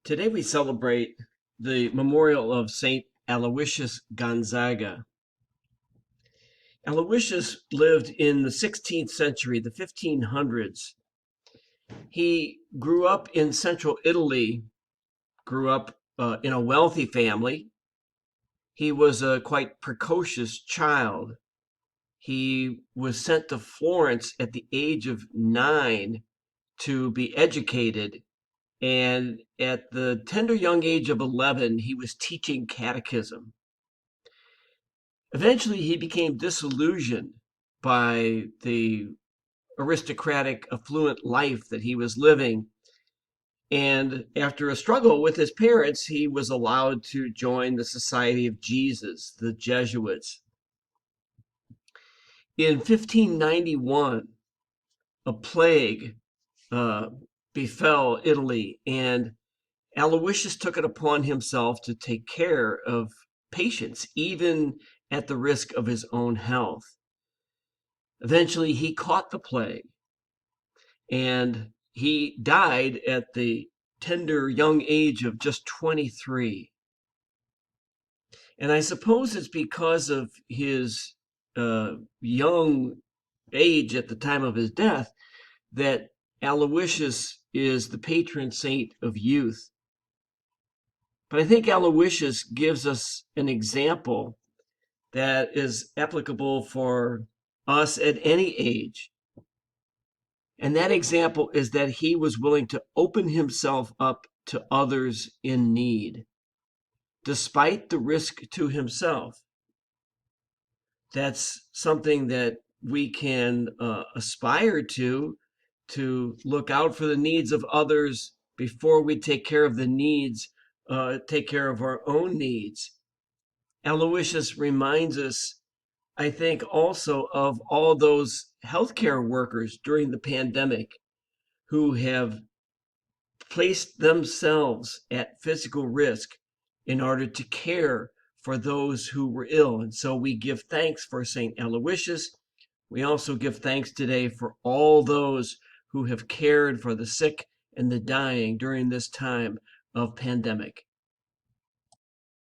Today we celebrate the memorial of Saint Aloysius Gonzaga. Aloysius lived in the 16th century, the 1500s. He grew up in central Italy, grew up in a wealthy family. He was a quite precocious child. He was sent to Florence at the age of 9 to be educated. And at the tender young age of 11, he was teaching catechism. Eventually, he became disillusioned by the aristocratic, affluent life that he was living. And after a struggle with his parents, he was allowed to join the Society of Jesus, the Jesuits. In 1591, a plague uh, befell Italy, and Aloysius took it upon himself to take care of patients, even at the risk of his own health. Eventually, he caught the plague and he died at the tender young age of just 23. And I suppose it's because of his young age at the time of his death that Aloysius is the patron saint of youth. But I think Aloysius gives us an example that is applicable for us at any age. And that example is that he was willing to open himself up to others in need, despite the risk to himself. That's something that we can aspire to look out for the needs of others before we take care of take care of our own needs. Aloysius reminds us, I think, also of all those healthcare workers during the pandemic who have placed themselves at physical risk in order to care for those who were ill. And so we give thanks for St. Aloysius. We also give thanks today for all those who have cared for the sick and the dying during this time of pandemic.